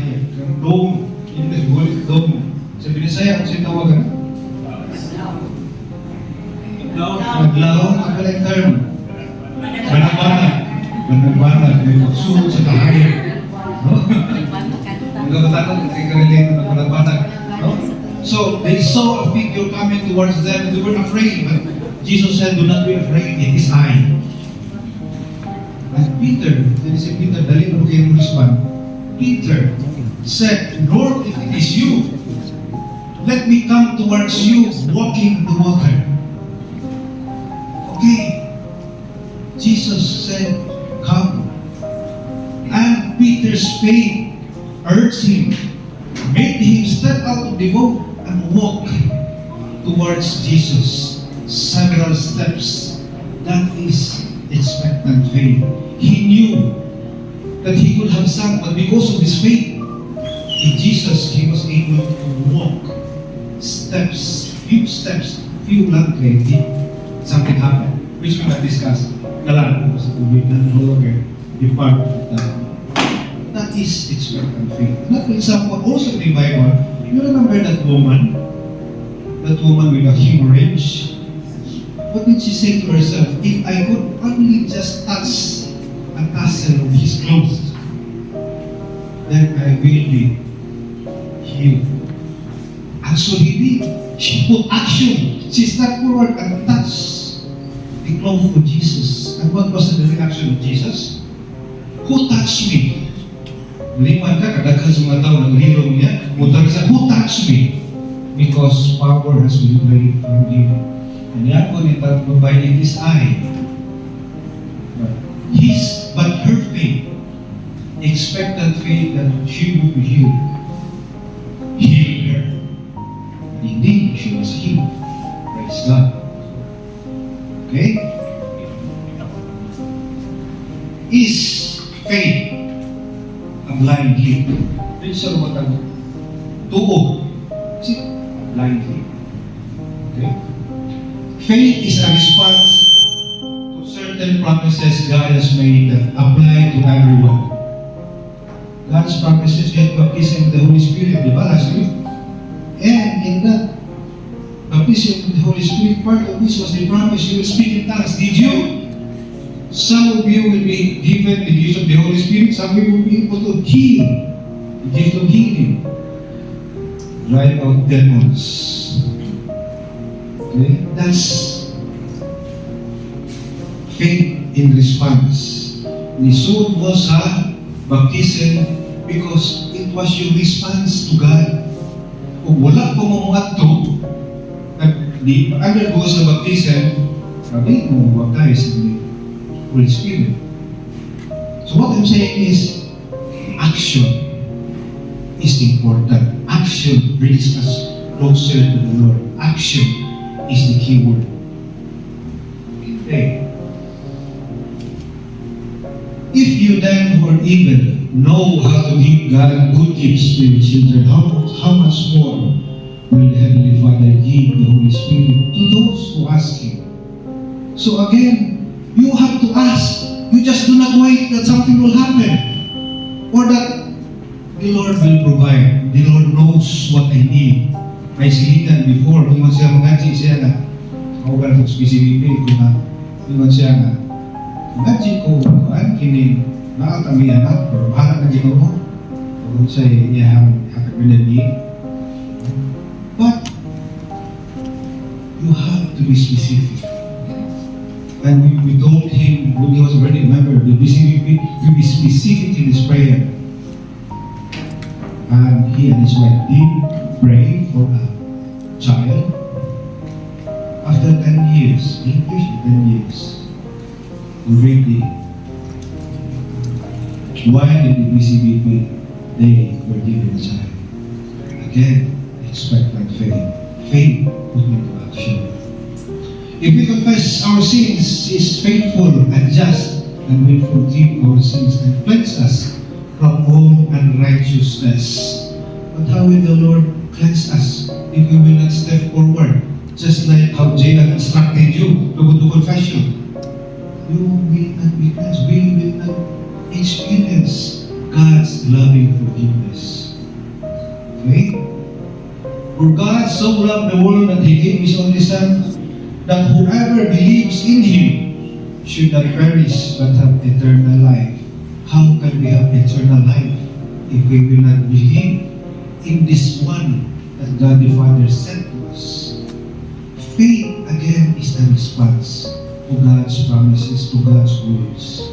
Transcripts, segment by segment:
Ay, ang dome. English, bulit dome. Sa Binisaya, ang sinawagan? Naglaon, ang galing term. Banag-banag. Banag-banag. May magsunod sa kahayag. Nagkabatanong, ay karelate na banag-banag. So, they saw a figure coming towards them and they were afraid. But Jesus said, do not be afraid, it is I. And Peter, then si Peter, dali mo kayo respond. Peter said, Lord, if it is you, let me come towards you walking the water. Okay. Jesus said, come. And Peter's faith urged him, made him step out of the boat and walk towards Jesus. Several steps. That is expectant faith. He knew that he could have sunk, but because of his faith in Jesus, he was able to walk few steps, few lang kayo. Something happened, which we might discuss. Nalang ko sa tubig na no longer depart of that. That is expectant faith. Not for example, also in the Bible, you remember that woman with a hemorrhage? What did she say to herself? If I could only just touch a tassel of his clothes, then I will be healed. And so he did. She put action. She stepped forward and touched the clothes of Jesus. And what was the reaction of Jesus? Who touched me? Liman ka, kadaghan sa mga tao ng hirong niya, mutang sa, who touched me? Because power has been laid from him. And yan po nita, by it is I. But her faith, expectant faith that she would be healed, healed her. And indeed, she was healed. Praise God. Okay? Is faith a blind leap? Ito sa lumatang tuo. Is it a blind leap? Okay? Faith is a response to certain promises God has made that apply to everyone. God's promises get baptism with the Holy Spirit, di ba, last week? And in that baptism with the Holy Spirit, part of this was the promise you will speak in tongues. Did you? Some of you will be given the use of the Holy Spirit. Some of you will be able to heal. The gift of healing. Drive out demons. Okay? That's faith in response. Nisud mo sa baptism because it was your response to God. Kung wala ko mamuhat to, di undergo sa baptism, sabi mo, baptize in the Holy Spirit. So what I'm saying is, action is important. Action brings us closer to the Lord. Action is the key word. Okay. If you then who are evil know how to give God good gifts to your children, how much more will the Heavenly Father give the Holy Spirit to those who ask Him? So again, you have to ask. You just do not wait that something will happen or that the Lord will provide. The Lord knows what I need. May silitan before, ingon siya magaji siya na ako ba ng specific ko na ingon siya na magaji ko ang kini nakatami anak pero bahala na Ginoo kung siya iyahang hakapinagi. But you have to be specific. And we told him when he was already a member, be specific in his prayer. And he and his wife did pray for a child. After 10 years, 10 years, already, while in the BCBP, they were given a child. Again, expectant faith. Faith put into action. If we confess our sins, He is faithful and just and will forgive our sins and cleanse us from all unrighteousness. But how will the Lord cleanse us if we will not step forward? Just like how Jacob instructed you to go to confession. You will not be cleansed. We will not experience God's loving forgiveness. Okay? For God so loved the world that He gave His only Son, that whoever believes in Him should not perish but have eternal life. How can we have eternal life if we will not believe in this one that God the Father sent to us? Faith, again, is the response to God's promises, to God's words.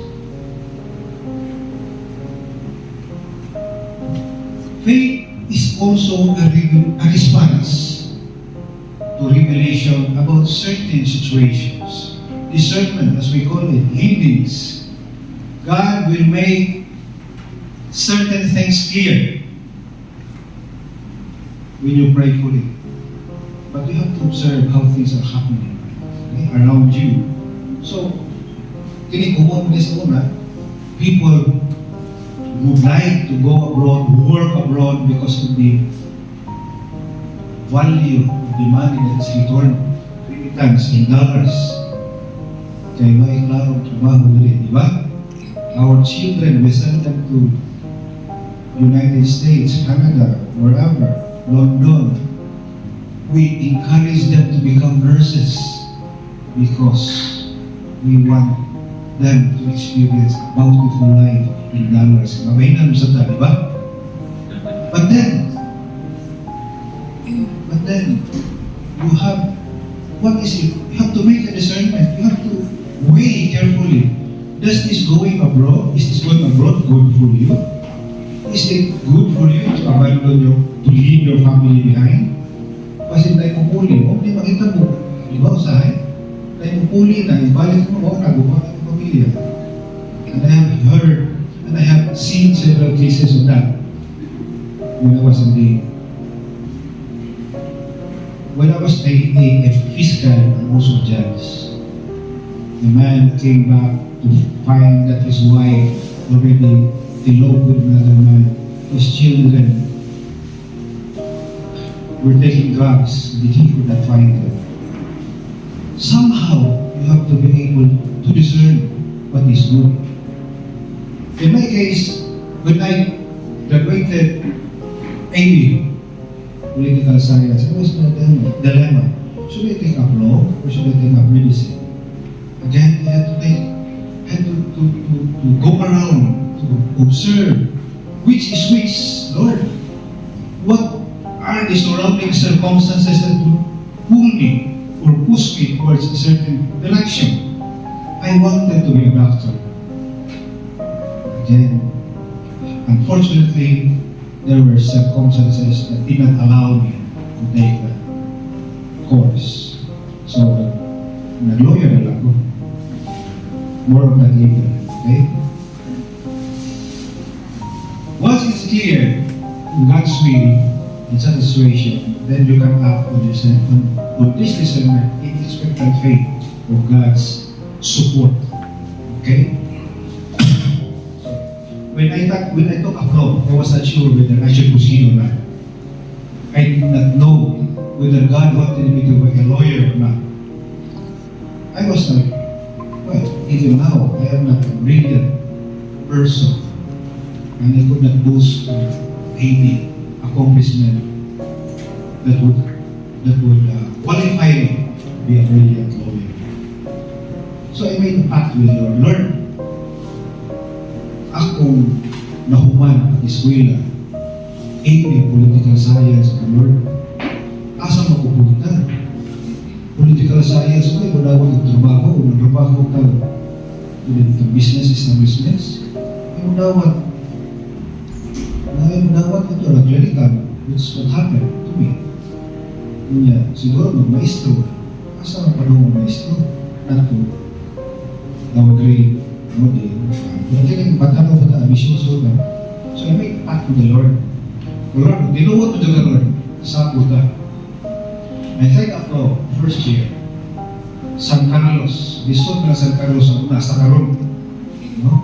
Faith is also a response to revelation about certain situations. Discernment, as we call it, leadings. God will make certain things clear when you pray fully. But you have to observe how things are happening, okay, around you. So, kinikuhon this una, people would like to go abroad, work abroad because of the value of the money that is returned, remittance in dollars. Kaya may klarong trabaho din, di ba? Our children, we send them to United States, Canada, wherever, London. We encourage them to become nurses because we want them to experience a bountiful life in dollars. Mabahinan mo sa ta, di ba? But then, you have, what is it? You have to make a discernment. You have to weigh carefully. Does this going abroad, is this going abroad good for you? Is it good for you to abandon to leave your family behind? Kasi tayo pupuli mo, hindi makita mo, di ba, usahay? Tayo pupuli na, ibalik mo, nagubuhat ang pamilya. And I have heard, and I have seen several cases of that when I was a fiscal and also judge. The man came back to find that his wife already eloped with another man. His children were taking drugs, but he could not find them. Somehow, you have to be able to discern what is good. In my case, when I graduated AB, political science, I was in a dilemma. Should I take up law or should I take up medicine? Again, I had to go around to observe which is which, Lord. What are the surrounding circumstances that would pull me or push me towards a certain direction? I wanted to be a doctor. Again, unfortunately, there were circumstances that did not allow me to take that course. So, nag-lawyer na lang ako. More of that later, okay? Once it's clear in God's will, in such a situation, then you can act on this discernment in expectant faith of God's support. Okay? When I took a law, I was not sure whether I should proceed or not. I did not know whether God wanted me to be a lawyer or not. I was like, well, even now, I am not a brilliant person. And I could not boast of any accomplishment that would qualify me to be a brilliant lawyer. So I made a pact with the Lord. Akong nahuman at eskwela, political science, ang Lord. Asa mapupunta? Political science ko, madawag yung trabaho, nagtrabaho ka to business establishments. Madawag ito, clerical, which is what happened to me. Kunya, siguro mag-maestro. Asa ang panahon mag-maestro? Not to downgrade, Pero kaya patanaw ko na ambitious ko na. So I make pact with the Lord. Lord, dinuwag mo dyan Lord. Sa puta. I take up law, first year. San Carlos. Lisod na San Carlos ang nasa karon. No?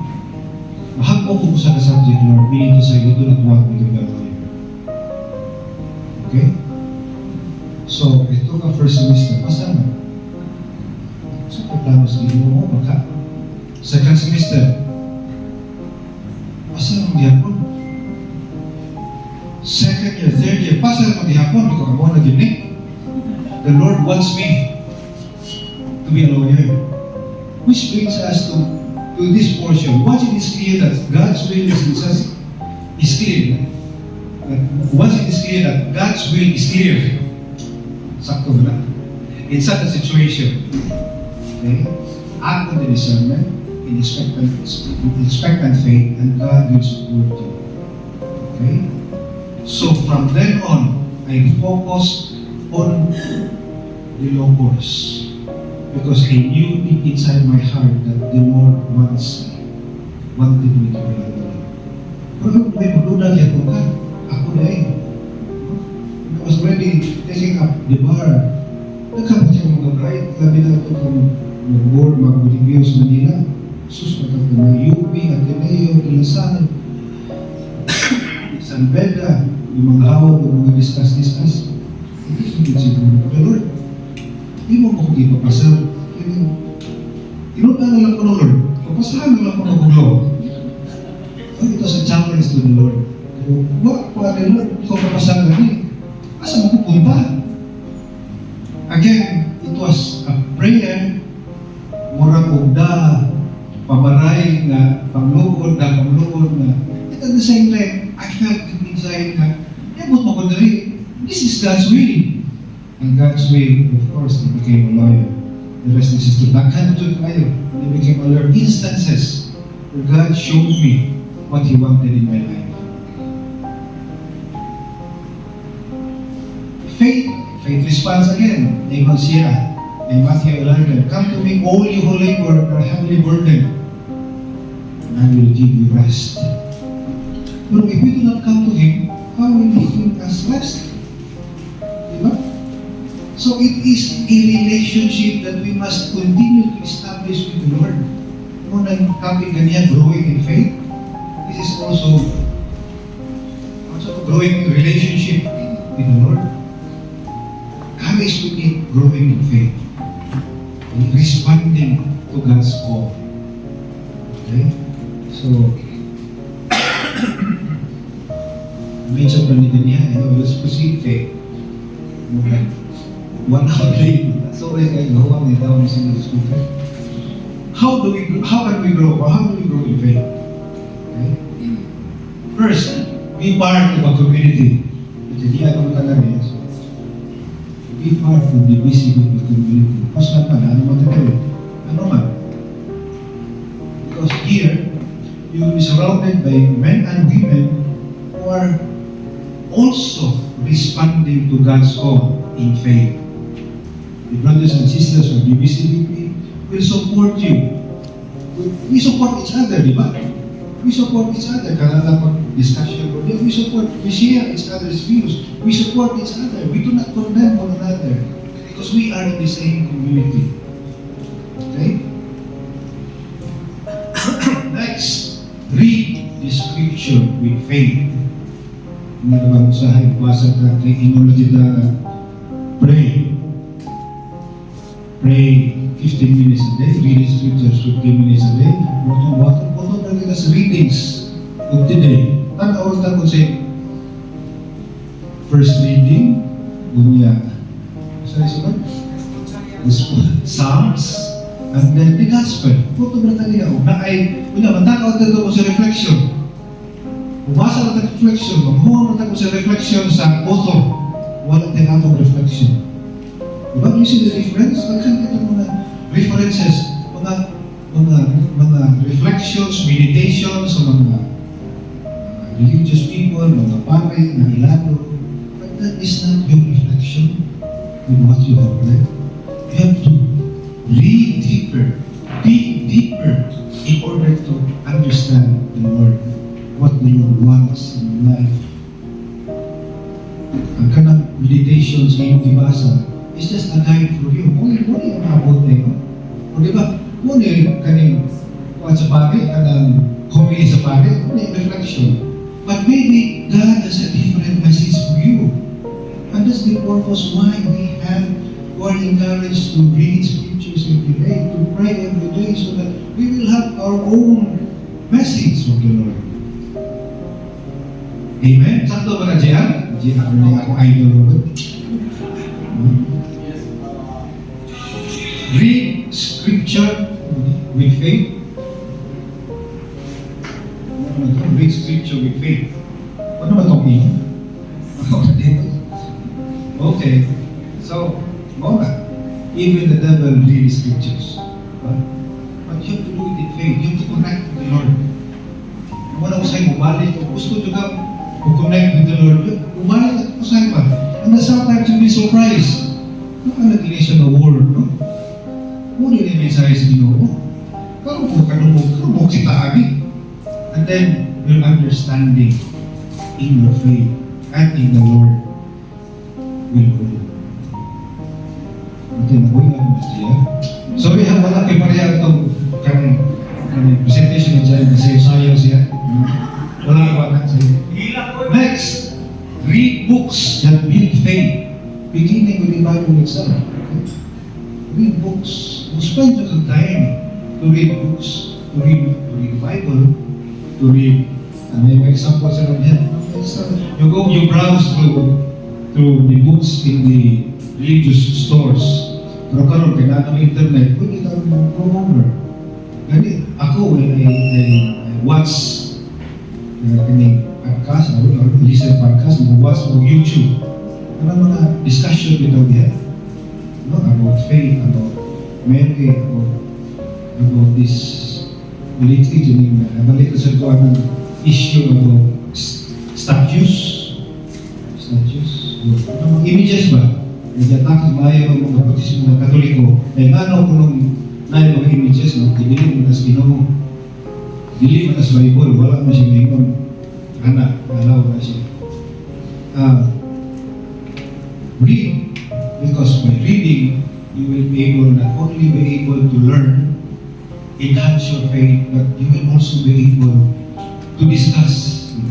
Mahagpo ko sa subject, Lord. Meaning to say, you do not want me to be a lawyer. Okay? So, ito ka first semester. Basta na. So, plano sa gino mo, baka. Second semester. Asa ang diyan ko? second year, third year, pasal ko gihapon, ikaw mo na gini. The Lord wants me to be a lawyer. Which brings us to this portion. Once it is clear that God's will is clear, once it is clear that God's will is clear, sakto ba na? In such a situation, okay, act on the discernment, in expectant faith, and God will support you. Okay? So from then on, I focus on the law course. Because I knew deep inside my heart that the Lord wanted me to be a lawyer. Pero may maglunan niya ko ka. Ako na eh. I was already taking up the bar. Nagkapit siya mga bright. Labi na ito kung mag-board, mag-review sa Manila. Sus, nagkapit na UP, Ateneo, Ilasan, San Beda, yung mga hawag, yung mga discuss. Hindi siguro. Pero Lord, hindi mo ko ipapasal. Inutan na lang ko ng Lord. Papasahan na lang ko ng Lord. Ito sa challenge to the Lord. Bakit po natin, Lord, ikaw papasahan na rin. Asa mo pupunta? Again, it was a prayer. Murang ugda, pamaray na pangluod na. At at the same time, I felt deep inside na, mo ko na rin. This is God's will. And God's way, of course, he became a lawyer. The rest is history. Nakhan to tayo. He became a lawyer. Instances where God showed me what He wanted in my life. Faith responds again. Name siya. In Matthew 11, come to me, all you who labor and are heavily burdened, and I will give you rest. But if we do not come to Him, how will He give us rest? Diba? So it is a relationship that we must continue to establish with the Lord. Kung topic ganyan, growing in faith, this is also growing in relationship with the Lord. God is looking growing in faith, responding to God's call. Okay? So, medyo panitin niya, let's proceed faith. Okay. 1 hour late. So I go on and down in the scripture. How can we grow? Or how do we grow in faith? Okay? First, be part of a community. Jadi ano talaga yan? Be part of the BCBP community. Kung saan pa, ano man tayo? Ano man? Because here, you will be surrounded by men and women who are also responding to God's call in faith. The brothers and sisters of BCBP will support you. We support each other, di ba? We support each other. Kaya dapat discussion ko din. We share each other's views. We support each other. We do not condemn one another. Because we are in the same community. Okay? Next, read the scripture with faith. Hindi ka ba usahay, basa ka, kay inulat kita, pray. Pray 15 minutes a day, read the scriptures 15 minutes a day. Water talaga sa readings of the day. Tanaw ko say, first reading, bunya. Sorry, Psalms, and then the Gospel. Puto ba talaga? Matakaw ko sa reflection. Bumasa na reflection, maghuha na sa reflection sa author. Wala tayong reflection. Diba? You see the difference? Nagkakita kita mga references, mga reflections, meditations sa mga religious people, mga pare, mga ilado. But that is not your reflection with what you have read. You have to read deeper, dig deeper in order to understand the Lord, what the Lord wants in life. Ang kanang meditations ngayong ibasa, it's just a guide for you. Muna yung maabot na yun. O diba? Muna yung kaning sa pari, kanang homily sa pari, muna yung reflection. But maybe God has a different message for you. And that's the purpose why we are encouraged to read scriptures every day, to pray every day, so that we will have our own message from the Lord. Amen? Sakto ba na Jihan? Jihan na ako idol mo. Read scripture with faith. Read scripture with faith. Ano ba itong iyo? Okay. So, even the devil reads scriptures. But you have to do it in faith. You have to connect with the Lord. Muna ko sa'yo, umalik. Kung gusto nyo ka connect with the Lord, umalik ko sa'yo pa. And sometimes you'll be surprised. Nakalagin siya na word, no? Muna yung mensahe sa Ginoo. Karumog kita abi. And then, your understanding in your faith and in the Lord will grow. Okay, nabuhay nga mo siya. So, wala kayo pareha itong presentation niya dyan, sayo siya. Wala ka na siya. Next, read books that build faith. Beginning with the Bible itself. Read books. Spend your time to read books, to read the Bible, to read. May example sa kanya. You browse through the books in the religious stores. Pero karon kay na ng internet, pwede ka mag-over. Gani, ako I watch kani podcast, listen podcast, watch mo YouTube. Ano mga discussion bitaw diha? No, about faith, about Mary, about this lately, nabalik ko sa kuha ng issue about statues. Images ba? Nagdatak maayo ng mga bautismo ng Katoliko. Kaya nga ko nung na mga images, no? Dili mo nas Ginoo. Dili mo nas Bible. Wala mo siya ngayon. Anak, alaw na siya. Read. Because by reading, you will be able not only be able to learn, enhance your faith, but you will also be able to discuss with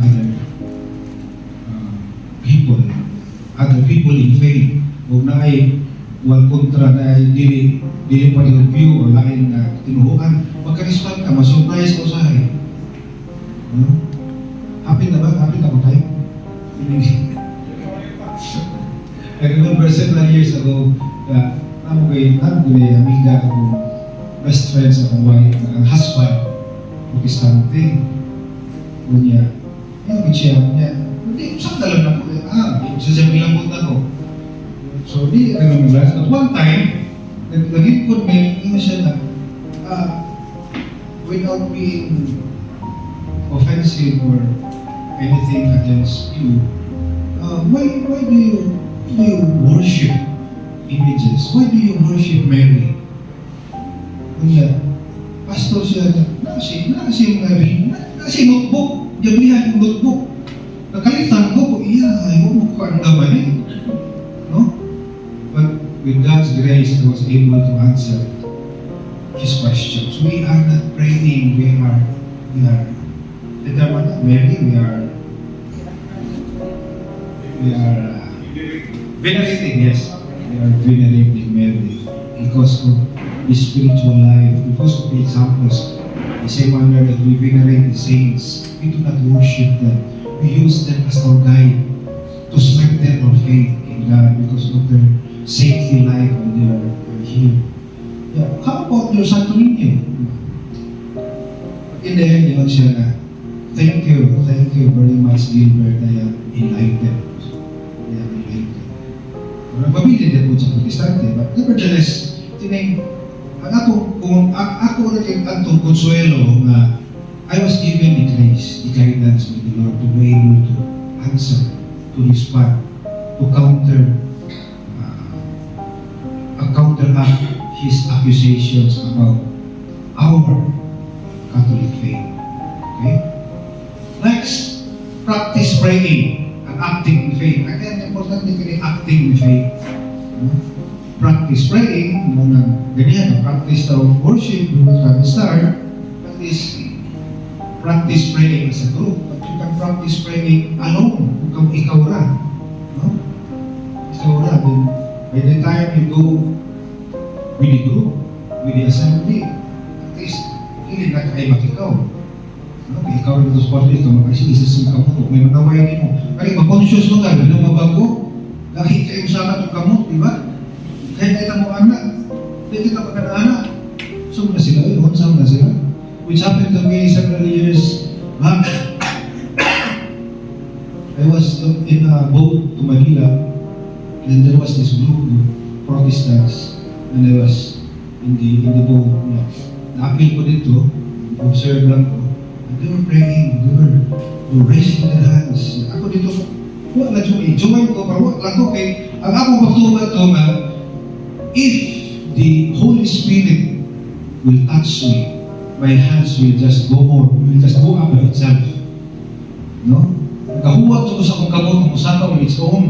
other people in faith. Huwag na ay wal kontra na ay dili pa review o lain na tinuhuan. Magka-respond ka, masurprise ko sa akin. Happy na ba? Happy na ba tayo? I remember several years ago, namo kay amiga akong best friends akong wife, ang husband, protestante. Kunya, yung siya niya, hindi, usap na lang ako. Siya bilang ako. So, di, at one time, nag-ikot may siya na, without being offensive or anything against you, why do you worship images? Why do you worship Mary? Kunya, pastor siya na, kasi notebook, jablihan yung notebook. Nakalitan ko, ayaw mo ko ang naman eh. No? But with God's grace, I was able to answer His questions. We are not praying, we are Mary, we are venerating, yes. We are venerating Mary because of the spiritual life, because of the examples. The same manner that we venerate the saints, we do not worship them. We use them as our guide to strengthen our faith in God because of their saintly life and their here. Yeah. How about your Santo Niño? In the end, yun siya na, thank you very much, Gilbert, na yan, enlightened. Pamilya din po sa protestante, but nevertheless, ako rin atong konsuelo na I was given the grace, the guidance of the Lord to be able to answer, to respond, to counteract His accusations about our Catholic faith. Okay? Next, practice praying and acting in faith. Again, important din acting in faith. Practice praying, ganyan, practice the worship, start, at least practice praying as a group, but you can practice praying alone, kung ikaw lang. No? Ikaw lang. Then, by the time you go with the group, with the assembly, at least, hindi na kayo makikaw. Okay, ikaw rin ito sa kwarto ito, makasisisim ka mo, may magawayan mo. Kaya ma-conscious mo ka, bilang mabago, kahit kayo sa akin kamot, di ba? Kahit kita mo anak, kahit kita pagkana-anak. So na sila yun, saan na sila? Which happened to me several years back. I was in a boat to Manila, and there was this group of Protestants, and I was in the boat. Na-appeal ko dito, observe lang ko, and they were praying, they were raising their hands. Ako dito, wala lang join ko, pero wala lang ko kay, ang akong pagtubat ko nga, if the Holy Spirit will touch me, my hands will just go on, will just go up by itself. No? Nakahuwag ko sa akong kamot, ang usaka on its own.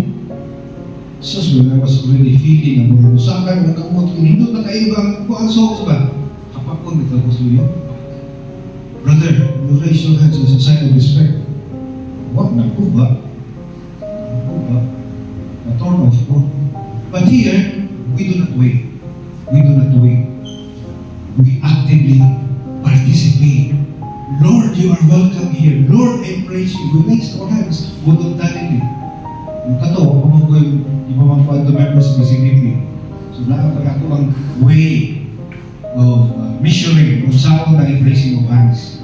So when I was already feeling ang mga usaka, ang kamot, hinindot na kaibang kuhaan sa ba? Kapakon, ito ko sa iyo. Brother, you raise your hands as a sign of respect. What? Naku ba? Na-turn off ko. But here, we do not wait. We do not wait. We actively participate. Lord, you are welcome here. Lord, I praise you. We raise our hands voluntarily. Yung kato, kung ko yung mga members ng CDP. So, nakapag ako ang way of missionary kung saan na embracing of hands.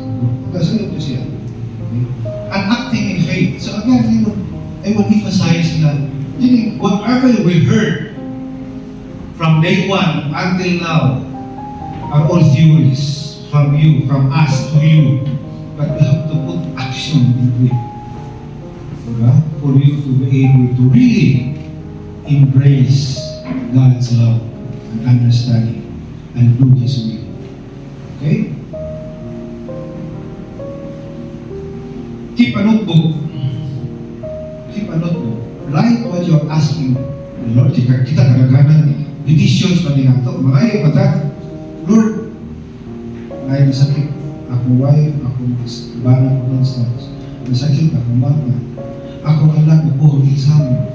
Kasi ito siya. Okay? And acting in faith. So again, I will emphasize that whatever we heard from day one until now are all theories from you, from us to you. But we have to put action into it. Diba? For you to be able to really embrace God's love and understanding and do His will. Okay? Keep a notebook. Keep a notebook. Write what you are asking the Lord. Kita kadaganan petitions pa din nato. Mga mata, Lord, ay nasakit akong wife, akong bana ko instance. Nasakit akong mama. Akong anak ko po exam.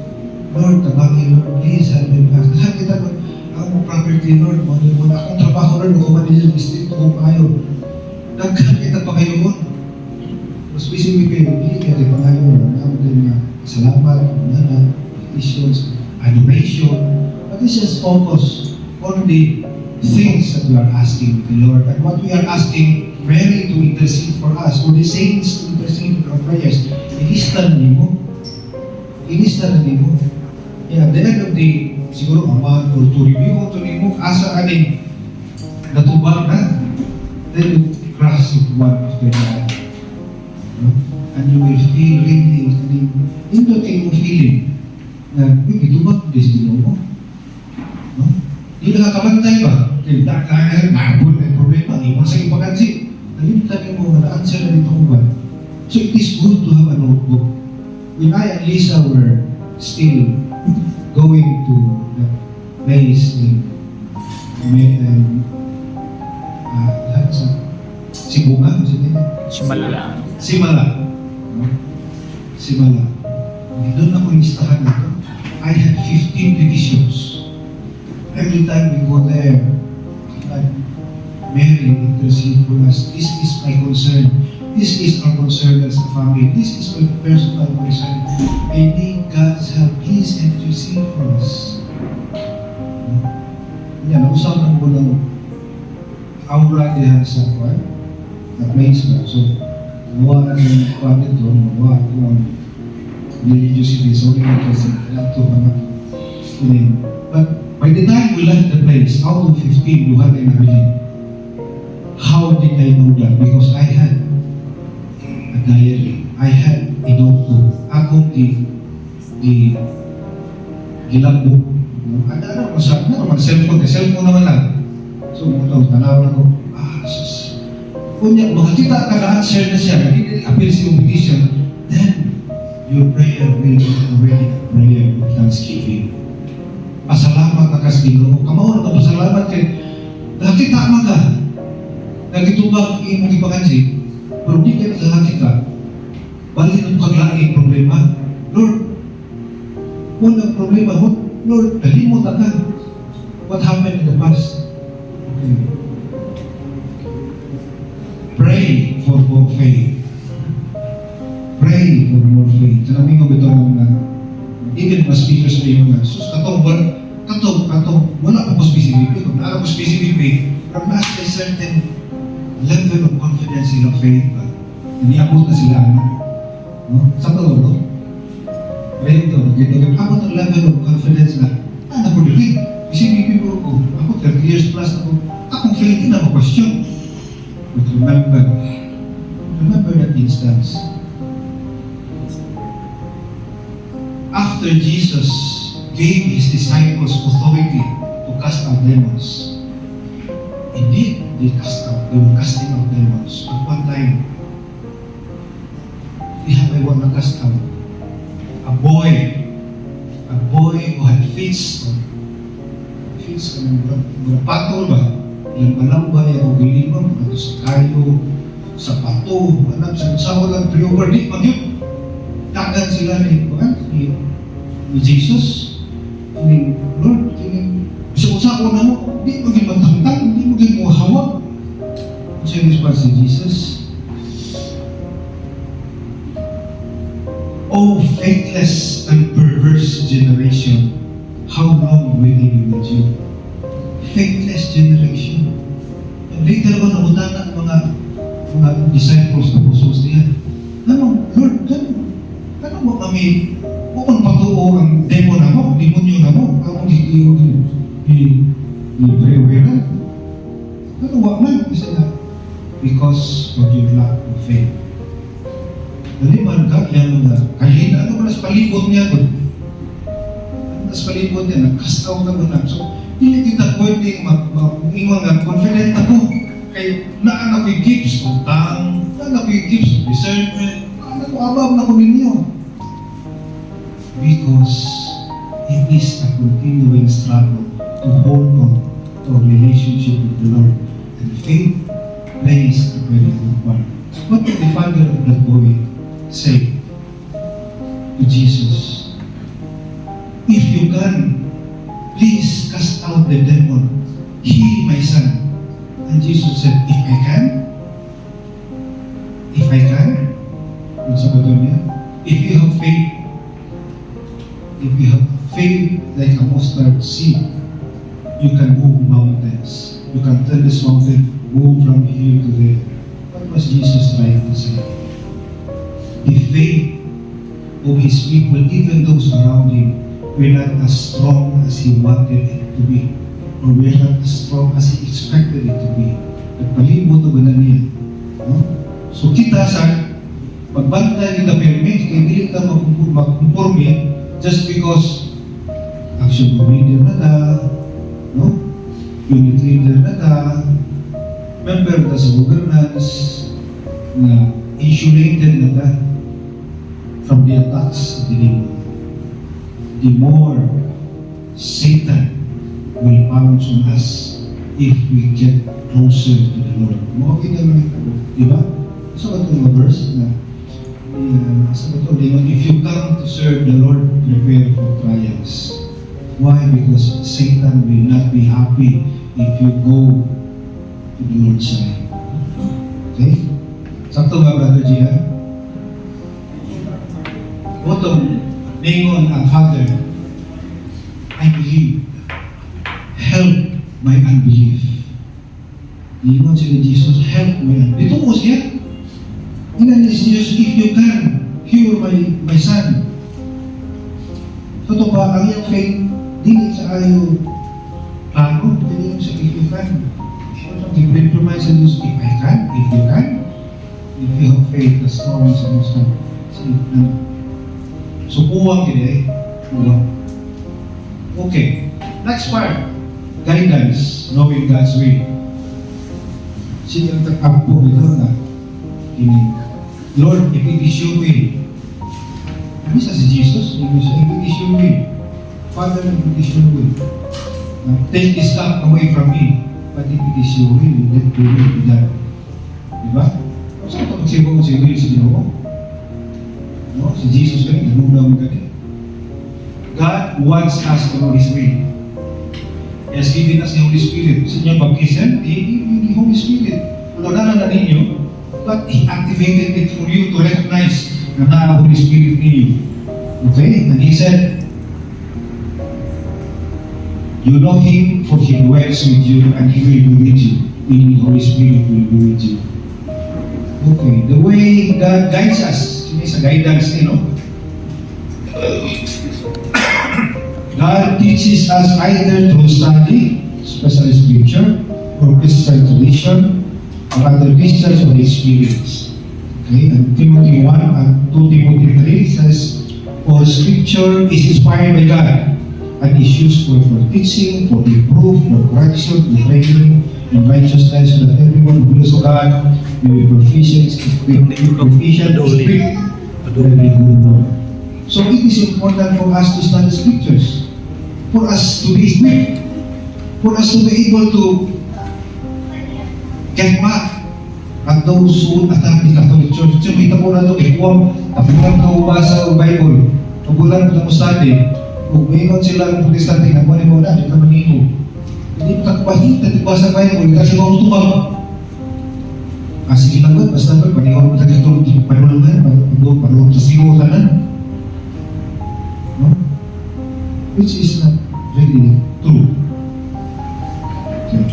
Lord, tabangin, Lord, please help me. Kahit kita ko, akong property, Lord, akong trabaho, Lord, ako manilil, distrito kong kayo. Nagkan kita pa kayo mo. Mas busy we kayo, hindi kaya pa kayo. Namin din nga, salamat, nana, petitions, adoration. But this is focus on the things that we are asking the Lord. And what we are asking Mary to intercede for us, or the saints to intercede for our prayers, inistan niyo. Inistan na niyo. Yeah, at the end of the, siguro, ama, or to review, to niyo, asa aning natubang na, then you cross it one after the other. No? And you will feel really, into kayo feeling na, ito ba, destino mo? No? Hindi nakakabantay ba? Kaya dahil nakabul na yung problema, iwan sa iyong pag-ansip. Nalimutan mo, na-answer na dito ko ba? So it is good to have a notebook. When I and Lisa were still going to the place in Sibunga, Simala. Simala. Doon ako listahan nito. I had 15 petitions. Every time we go there, Mary intercede for us. This is my concern. This is our concern as a family. This is my personal concern. I need God's help. Please intercede for us. Yan, nausapan ko lang aura diyan sa kwan. Na-place na. So, nawa ng kwan ito, nawa ko ang religiosity. Sorry kasi ito mga kunin. But by the time we left the place, out of 15, you had an ability. How did I know that? Because I had a diary. I had a notebook. Akong gilagbook. Ano naman, cellphone naman lang. So, tanaw ko, sus. Kunya, makakita ka na-answer na siya, nag-appeal sa yung petition, then, your prayer will be already a prayer of thanksgiving. Pasalamat na kasino. Kamaw na pasalamat kay nakita mo ka. Nagitubag imong ipakansi, pero di ka nakakita. Balik ang kaglaing problema. Lord, walang problema. Lord, nalimot ka. What happened in the past? Okay. Pray for more faith. Pray for more faith. Sabi mo ito ng even mas speakers sa iyo nga, sus, katong, wala ko specific. Kung naala ko specific faith, pero nasa a certain level of confidence in faith ba? Iniabot na sila, no? Sa tao, no? Kaya ito, abot ang level of confidence na, ako na faith. Isipin ko ko, ako 30 years plus akong faith na ma-question. But remember that instance. After Jesus gave His disciples authority to cast out demons, indeed, they were casting out demons. At one time, they had one na cast out. A boy who had fits ng patol ba? Ilang balambay, o gilimang, ato sa kayo, sa pato, alam, sa walang pre-over, di mag-yun. Tagan sila ni Jesus. Lord, bisa ko na mo, di mo matangtang, di mo hawak. Sa response ni Jesus, "O faithless and perverse generation, how long will He be with you?" Faithless generation. And later naman nakutana mga disciples na pusos niya. Lord, ano mo kami, kung patuo ang demon na mo, demonyo na mo, ako i-preweran. Ano wak man? Isa na, because of your lack of faith. Dali man ka, yan mga kahina, ano ba nas palibot niya doon? Ano nas palibot niya, nagkastaw na mo na. So, hindi kita pwedeng mag-ingwang nga, confident ako. Kaya naan ako'y gifts of tongue, naan ako'y gifts of discernment, naan ako abab na ko ninyo. Because it is a continuing struggle to hold on to a relationship with the Lord. And faith plays a very good part. What did the father of that boy say to Jesus? "If you can, please cast out the demon. Heal my son." And Jesus said, "If I can? If I can?" Kung sabaton niya, if you have faith like a mustard seed, you can move mountains. You can tell this mountain, move from here to there. What was Jesus trying to say? The faith of His people, even those around Him, were not as strong as He wanted it to be, or were not as strong as He expected it to be. Nagpalibot o ganan niya. No? So kita sa pagbantay kita perme, kaya hindi ka magkumporme just because action leader na ta, no? Unit leader na ta, member na sa governance, na insulated na ta from the attacks of the demon. The more Satan will pounce on us if we get closer to the Lord. Mga kinamit ako, di ba? So, ito mga verse na if you come to serve the Lord, prepare for trials. Why? Because Satan will not be happy if you go to the Lord's side. Okay? Sakto ba, Brother Gia? Bottom, ningon ang Father, I believe. Help my unbelief. Ningon sila Jesus, help my unbelief. Ito po siya. Inanis Jesus, if you can, cure my son. Totoo ba, ang iyong faith, dili sa ayo plano, dili sa if you can. Give promise sa Diyos, if I can, if you can. If you have faith, as strong as a mustard seed. So, puwang kini, puwang. Okay, next part, guidance, knowing God's will. Sige ang takappo ito na, Lord, if it is your will, ano sa si Jesus? If it is your will, Father, if it is your will, take this cup away from me, but if it is your will, let your will be done. Diba? Saan ito magsibaw sa will sa Ginoo? No? Si Jesus ganun, ganun naman ganun. God wants us to know His will. He has given us the Holy Spirit. Sa inyo baptism, the Holy Spirit. Kung na ninyo, but He activated it for you to recognize na Holy Spirit in you. Okay? And He said, you know Him, for He dwells with you, and He will be with you. Meaning, Holy Spirit will be with you. Okay, the way God guides us, yun sa guidance, God teaches us either through study, especially scripture, or Christian tradition, or other Christians or experience. Okay, and Timothy 1 and 2 Timothy 3 says, all scripture is inspired by God and is useful for teaching, for reproof, for correction, for training in righteousness, so that everyone who belongs to God will be proficient, equipped for every good work. So it is important for us to study scriptures, for us to be equipped, for us to be able to get back at those who attack the Catholic Church. So kita mo na ito, ikuwang tapunan ka ubasa o Bible, tapunan ka mo study, kung mayroon silang protestante na mali mo na, di ka manino. Hindi mo kakapahita, di ba sa Bible, kasi mga utubang. Sige lang ba, basta ba, paniwan mo sa dito, paniwan mo yan, paniwan sa sigo ka na. No? Which is not really true. Okay.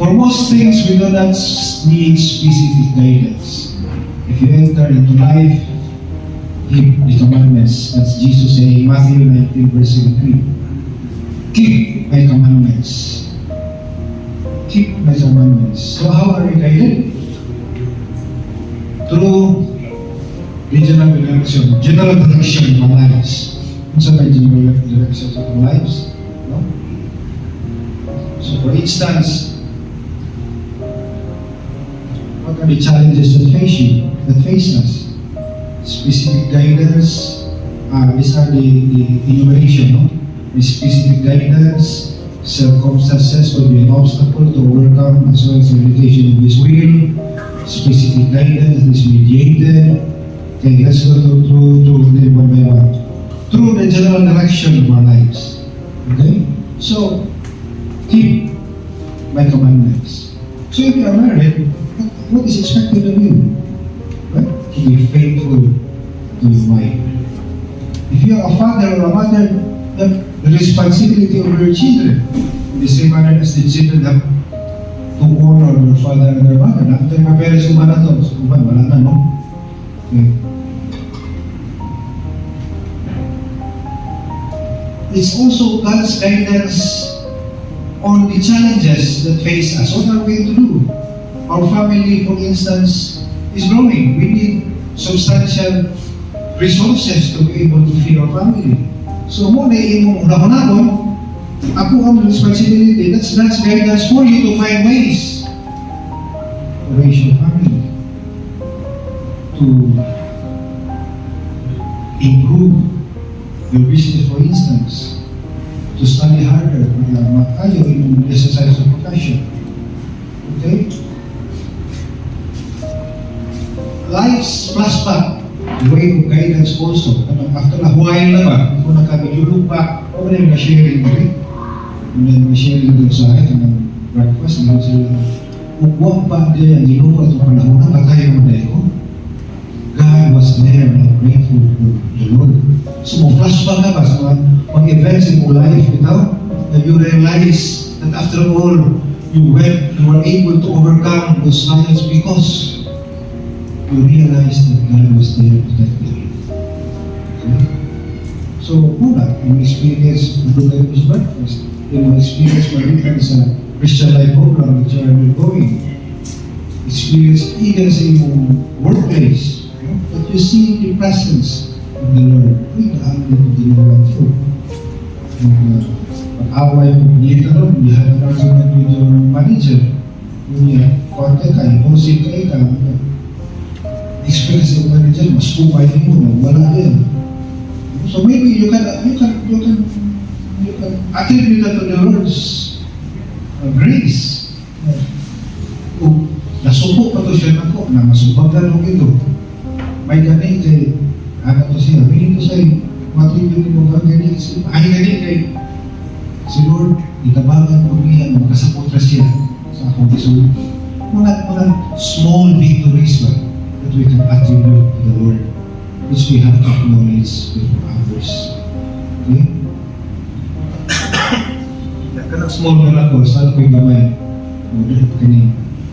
For most things, we do not need specific guidance. If you enter into life, keep the commandments. That's Jesus saying, Matthew 19, verse 3. Keep my commandments. Keep my commandments. So how are we guided? Through general direction of our lives. What's the general direction of our lives? No? So for instance, what are the challenges that face us? Specific guidance, these are the enumeration, no? The specific guidance, circumstances will be an obstacle to overcome, as well as the limitation of His will. Specific guidance is mediated. Okay, let's go through them one by one. Through the general direction of our lives. Okay? So, keep my commandments. So if you are married, what is expected of you? Right? To be faithful to your wife. If you are a father or a mother, the responsibility of your children, in the same manner as the children have to honor their father and their mother. Nakita yung mga parents ko ba na to? So, wala na, no? Okay. It's also God's guidance on the challenges that face us. What are we going to do? Our family, for instance, is growing. We need substantial resources to be able to feed our family. So, mo na imong unahon-ahon, ako ang responsibility. That's God's guidance for you to find ways to raise your family, to improve your business, for instance, to study harder, makayo yung exercise of profession. Okay? Life's flashback, the way of guidance also. After a while na ba, kung nakabigulog pa, o na yung na-sharing mo rin. And then na-sharing doon sa akin, ng breakfast, doon sila, huwag pa din ang ginoo at panahon na patay mo na ko. God was there and grateful to the Lord. So, flashback na ba sa mga events in your life, you realize that after all, you were able to overcome those trials because you realize that God was there to protect you. Okay? So, muna, yung experience, nandun is breakfast. Yung experience malitan sa Christian Life Program which are going. Experience even sa yung workplace. But you see the presence of the Lord. Uy, naamin ko din naman ito. Pag-away mo, dito ron, you have an argument with your manager. Yung konti ka, impulsive ka, experience yung manager, mas kupay mo, wala din. So maybe you can attribute that to the Lord's grace. Kung nasubo pa to siya na ko, na masubagdan mo ito, may ganing kay, to siya, hindi to sa'yo, matribute mo ka ganing, ay ganing kay, si Lord, itabangan ko niya, makasaputra siya sa akong isulong. mga small victories ba that we can attribute to the Lord, which we have to acknowledge before others. Okay? Kanang small miracles, saan ko'y gamay?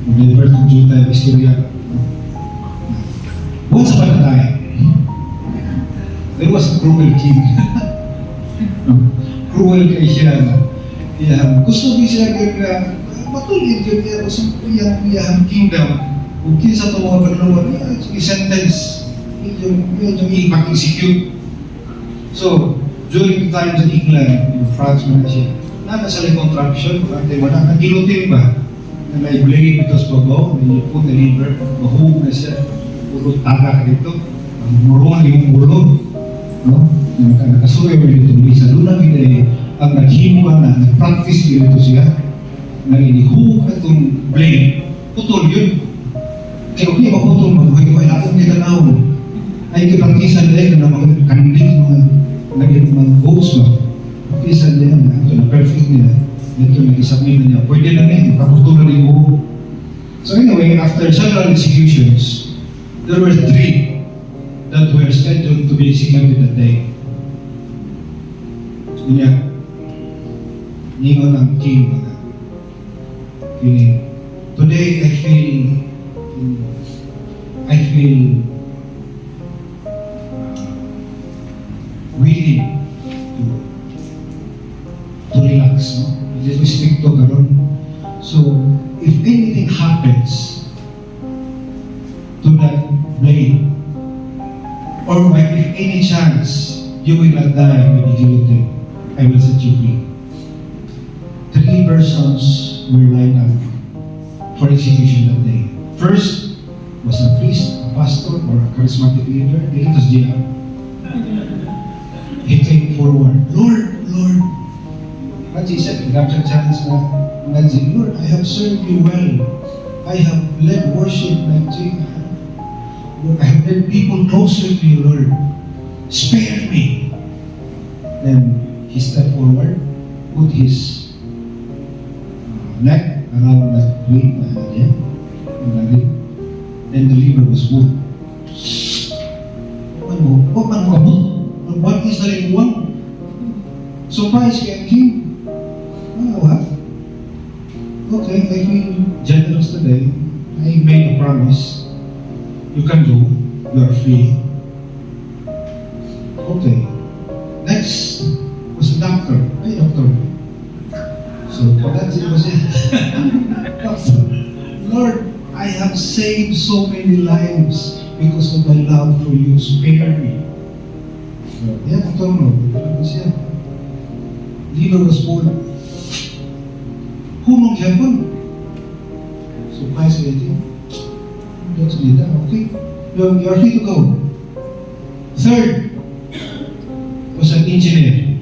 Deliver to Juta, istorya. Once upon a time, there was a cruel king. Cruel kay siya na. Gusto niya siya matulid yun niya sa iyang kingdom. Kung kinsa ito mga paglawan niya, i-sentence. Yung i-execute. So, during the times in England, in France mo na siya, nasa contraction, nagilutin ba? Na may blade because babaw, may put the liver, mahug na siya, puro taga ka dito, murungan yung ulo, no? Nakasuyo mo dito, sa lunang hindi, ang naghimuan na, nag-practice dito siya, na inihug na itong blade, putol yun. Kaya okay, maputol, magbuhay-buhay natin kita naon. Ay, kipagkisan din na mga kandig, mga goals ba? Pagkisan din, ito na perfect nila. Ito nag-isabin na niya, pwede na niya, paputulan niya mo. So anyway, after several executions, there were 3 that were scheduled to be executed that day. Niya, ningon ang king na. Today I feel willing to relax, no? Just restrict to karon. So, if anything happens to that blade, or if any chance you will not die with the guillotine, I will set you free. 3 persons were lined up for execution that day. First was a priest, a pastor, or a charismatic leader. It was J.R. He came forward, Lord, Lord. What he said, Lord, I have served you well. I have led worship like J.R. I have led people closer to you, Lord. Spare me. Then he stepped forward, put his neck around that blade, and the liver was wound. What is the one? Surprise kay king. What? Okay, I feel generous today. I made a promise. You can go. You are free. Okay. Next was a doctor. Hey, doctor. So, that's it was it. Doctor, Lord, I have saved so many lives because of my love for you. Spare me. So, yeah, doctor, no. Siya. Liver was full. Hunong hapon. Surprise lady. That's it. Okay. You're free to go. Third was an engineer.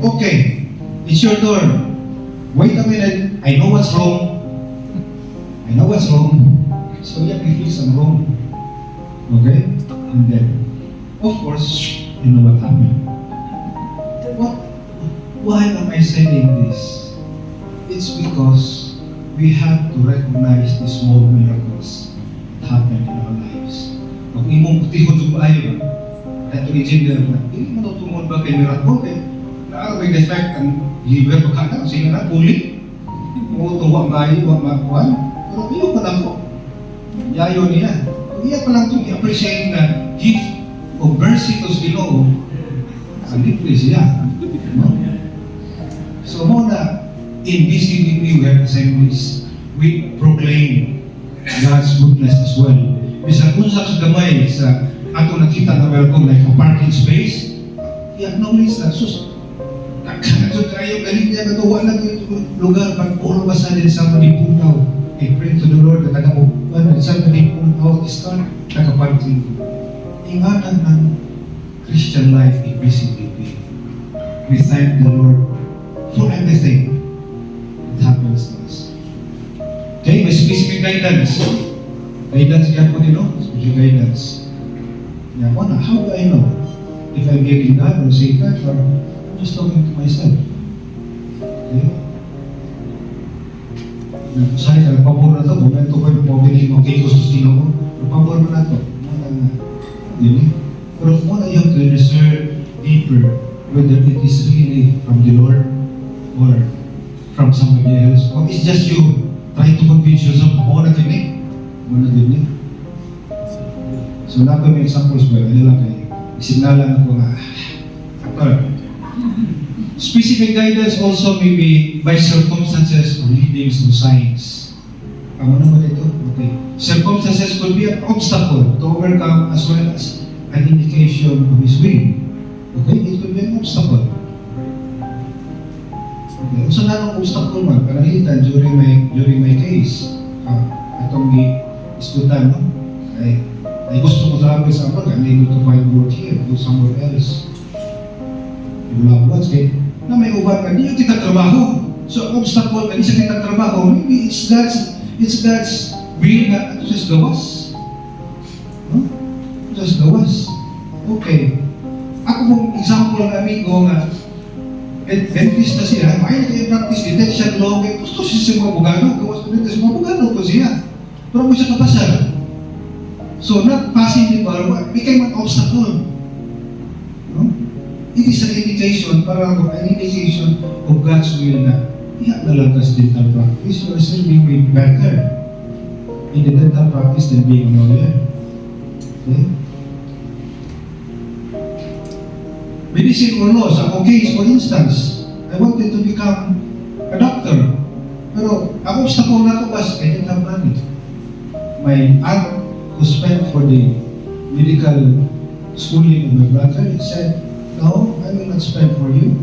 Okay, it's your turn. Wait a minute. I know what's wrong. So yeah, we feel some wrong. Okay? And then, of course, you know what happened. Why am I saying this? It's because we have to recognize the small miracles that happen in our lives. Kung imong putihon sa baayo, at engineer na, hindi mo tumon ba kay miracle eh? May defect ang liver pagkakang, sige na, puli. Tuwa maayo, wag makuhan. Pero iyo pa lang po. Yayo niya. Iya pa lang itong i-appreciate na gift of mercy to Ginoo. Ang libre siya. So muna, in BCBP we have assemblies. We proclaim God's goodness as well. Bisa kung sa gamay sa ato nakita na welcome like a parking space, i-acknowledge na, sus, nagkanatod kayo, galing niya nagawa lang yung lugar, but all of a sudden, somebody pulled out. I pray to the Lord na somebody pulled out this car, nakaparking. Ingatan ng Christian life in BCBP. We thank the Lord for everything that happens to us. Okay, may specific guidance. Guidance yan po nilo, specific guidance. Yeah, how do I know if I'm hearing God or Satan or I'm just talking to myself? Okay? Saya pabor na to, momento ko yung pabili mo, okay, gusto sino ko, pabor mo na to. Yun eh. Pero muna you have to discern deeper whether it is really from the Lord or from somebody else. Or it's just you trying to convince yourself, muna din eh. Muna din eh. So, nato may examples ba? Ano lang kayo? Isignalan ako nga, specific guidance also may be by circumstances or leadings or signs. Ano naman ito? Okay. Circumstances could be an obstacle to overcome as well as an indication of His will. Okay? It could be an obstacle. Okay. So, nanong obstacle man, panalitan during my case. Itong iskutan, no? Ay gusto ko travel sa abroad, I'm able to find work here, go somewhere else. Yung loved ones, na may uban ka, hindi yung kita trabaho. So, obstacle, hindi siya kita trabaho. Maybe it's God's will na ito sa gawas. No? Ito sa gawas. Okay. Ako mong example ng amigo nga, dentist na siya, may na kayo practice, detention law, gusto siya sa mga abogado, gawas na dentist, mga abogado ko siya. Pero mo siya kapasal. So, not passing the bar became an obstacle. No? It is an indication, parang an indication of God's will na iyak na lang as dental practice, you are still being better in the dental practice than being a lawyer. Okay? Medicine or law, sa case, for instance, I wanted to become a doctor. Pero, ang obstacle na ito was, I didn't have money. My aunt who spent for the medical schooling of my brother, it said, no, I will not spend for you.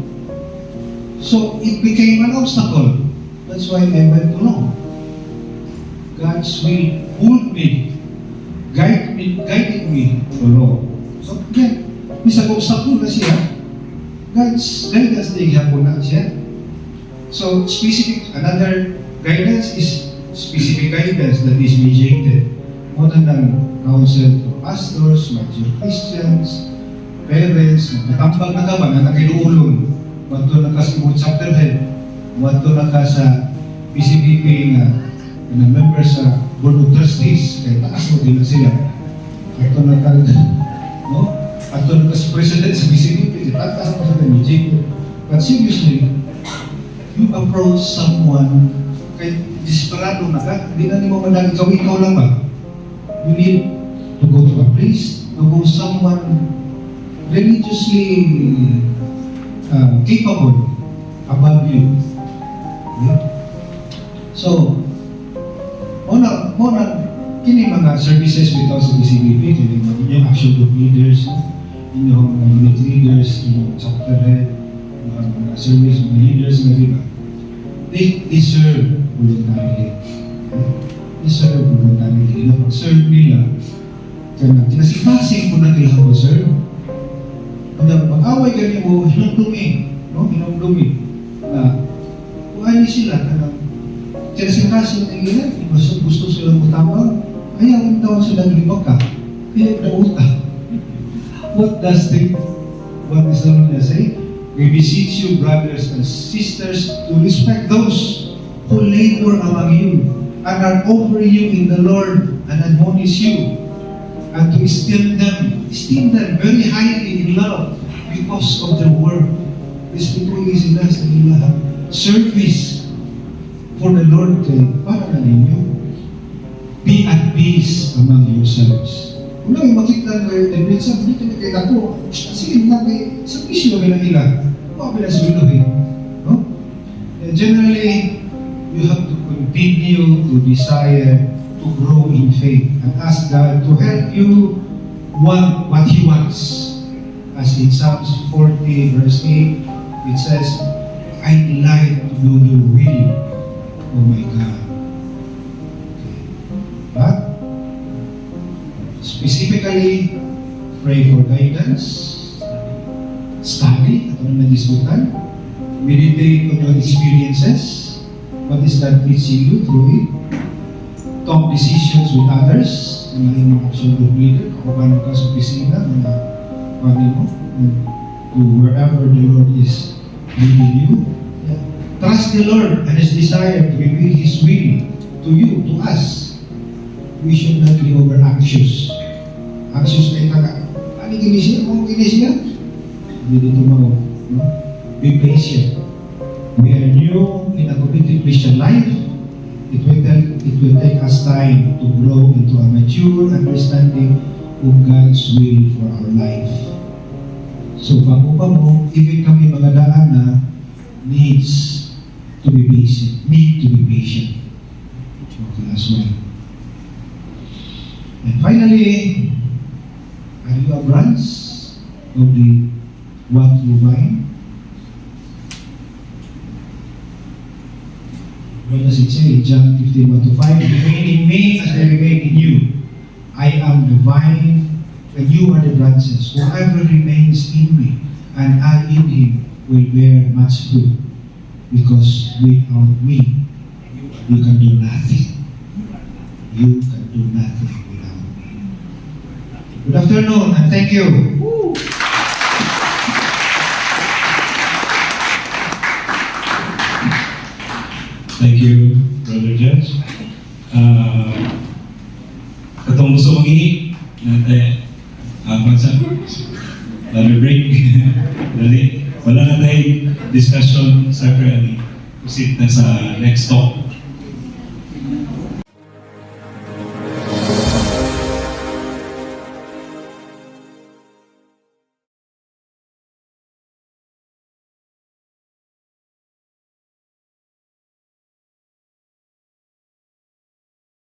So it became an obstacle. That's why I went to law. God's will pulled me, guided me to law. So again, isang obstacle na siya. God's guidance na ihapon na siya. So another guidance is specific guidance that is mediated. Muna ng counsel to pastors, mature Christians, parents, magkatambag na ka ba na nakiluulon, wato na ka sa chapter head, wato na ka sa PCBP na member sa Board of Trustees, kaya taas mo din na sila. Wato na ka, no? Wato na ka sa President sa PCBP, taas mo sa mediator. But seriously, you approach someone, kaya desperado na ka, hindi na mo madali, ikaw lang ba? You need to go to a priest, to go someone religiously capable above you. Okay? So, kini mga services bitaw sa BCBP, kini inyong action group leaders, inyong unit leaders, inyong chapter head, mga service, mga leaders na diba? They serve voluntarily. Okay? I-serve voluntarily. Na pag-serve nila, kaya kinasipasing ko na nila ako serve. Kaya pag-away ganyan mo, hinumdumi. No? Hinumdumi. Na, kung ayun sila, kinasipasing nila, gusto silang utawag, ayaw daw silang libag ka. Kaya pinauta. What is the Lord say? We beseech you, brothers and sisters, to respect those who labor among you and are over you in the Lord and admonish you, and to esteem them very highly in love because of their work. Respetuloy sila sa ilang service for the Lord para na ninyo. Be at peace among yourselves. Kung lang makita kayo, minsan, dito na kayo ako, sige na kayo, sa pisyo ka na nila, mga pinasuloy. No? Generally, you have to continue to desire to grow in faith and ask God to help you want what He wants. As in Psalms 40 verse 8, it says, I delight to do your will, oh my God. Okay. But, specifically, pray for guidance, study, ito na nadiskutan, meditate on your experiences. What is that teaching you through it? Talk decisions with others, mga imong action group leader, kapaano ka sa opisina, mga pwede mo, to wherever the Lord is leading you. Yeah. trust the Lord and His desire to reveal His will to you, to us. We should not be over anxious. Anxious kayo taga. Ano gini siya? Kung gini siya? Hindi dito mo. No? Be patient. We are new in a committed Christian life. It will take us time to grow into a mature understanding of God's will for our life. So, bago pa mo, even kami mga daan na needs to be patient. Need to be patient. Okay, as well. And finally, are you a branch of the what you vine? What does it say? John 15:1-5. Remain in me as I remain in you. I am the vine, and you are the branches. Whoever remains in me, and I in him, will bear much fruit. Because without me, you can do nothing. You can do nothing without me. Good afternoon, and thank you. Thank you, Brother Judge. Katong gusto mangihi, Brother break. Dali. Wala na tayong discussion sa Proceed na sa next talk.